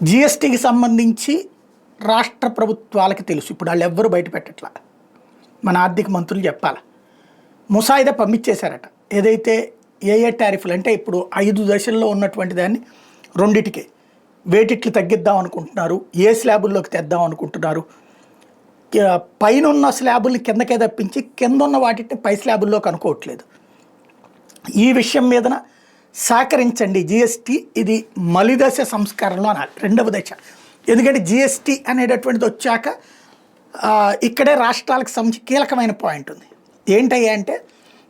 జిఎస్టీకి సంబంధించి రాష్ట్ర ప్రభుత్వాలకి తెలుసు. ఇప్పుడు వాళ్ళు ఎవ్వరు బయట పెట్టట్లా. మన ఆర్థిక మంత్రులు చెప్పాలి. ముసాయిదా పంపించేశారట. ఏదైతే ఏ టారిఫ్లు అంటే ఇప్పుడు 5 దశల్లో ఉన్నటువంటి దాన్ని రెండిటికే వేటిట్లు తగ్గిద్దాం అనుకుంటున్నారు, ఏ స్లాబుల్లోకి తెద్దాం అనుకుంటున్నారు, పైన ఉన్న స్లాబుల్ని కిందకే తప్పించి కింద ఉన్న వాటిని పై స్లాబుల్లోకి అనుకోవట్లేదు. ఈ విషయం మీదన సహకరించండి. జిఎస్టీ ఇది మలిదశ సంస్కరణలో అనాలి, రెండవ దశ. ఎందుకంటే జిఎస్టీ అనేటటువంటిది వచ్చాక ఇక్కడే రాష్ట్రాలకు సంబంధించి కీలకమైన పాయింట్ ఉంది. ఏంటయ్యా అంటే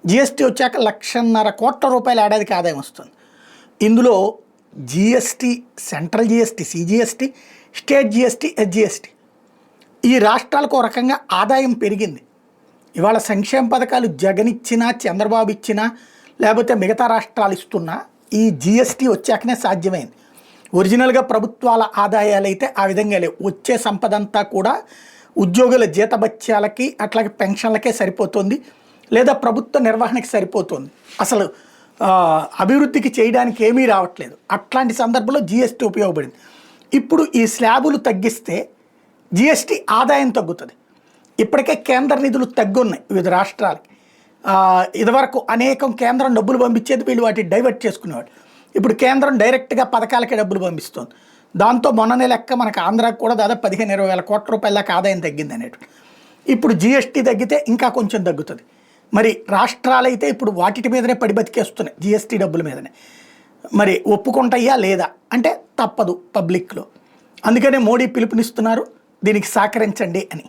జిఎస్టీ వచ్చాక 1,50,000 కోట్ల రూపాయల ఏడాదికి ఆదాయం వస్తుంది. ఇందులో GST, central GST, CGST, state GST, SGST, ఈ రాష్ట్రాలకు ఒక రకంగా ఆదాయం పెరిగింది. ఇవాళ సంక్షేమ పథకాలు జగన్ ఇచ్చినా, చంద్రబాబు ఇచ్చినా, లేకపోతే మిగతా రాష్ట్రాలు ఇస్తున్నా ఈ జిఎస్టీ వచ్చాకనే సాధ్యమైంది. ఒరిజినల్గా ప్రభుత్వాల ఆదాయాలు అయితే ఆ విధంగా లేవు. వచ్చే సంపద అంతా కూడా ఉద్యోగుల జీతభత్యాలకి అట్లాగే పెన్షన్లకే సరిపోతుంది, లేదా ప్రభుత్వ నిర్వహణకి సరిపోతుంది. అసలు అభివృద్ధికి చేయడానికి ఏమీ రావట్లేదు. అట్లాంటి సందర్భంలో జిఎస్టీ ఉపయోగపడింది. ఇప్పుడు ఈ స్లాబులు తగ్గిస్తే జిఎస్టీ ఆదాయం తగ్గుతుంది. ఇప్పటికే కేంద్ర నిధులు తగ్గున్నాయి వివిధ రాష్ట్రాలకి. ఇదివరకు అనేకం కేంద్రం డబ్బులు పంపించేది, వీళ్ళు వాటిని డైవర్ట్ చేసుకునేవాడు. ఇప్పుడు కేంద్రం డైరెక్ట్గా పథకాలకే డబ్బులు పంపిస్తుంది. దాంతో మొన్ననే లెక్క మనకు ఆంధ్రాకి కూడా దాదాపు 15-20 కోట్ల రూపాయల దాకా ఆదాయం తగ్గింది అనేటు. ఇప్పుడు జిఎస్టీ తగ్గితే ఇంకా కొంచెం తగ్గుతుంది. మరి రాష్ట్రాలైతే ఇప్పుడు వాటి మీదనే పడి బతికేస్తున్నాయి, జిఎస్టీ డబ్బుల మీదనే. మరి ఒప్పుకుంటాయా లేదా అంటే తప్పదు పబ్లిక్లో. అందుకనే మోడీ పిలుపునిస్తున్నారు దీనికి సహకరించండి అని.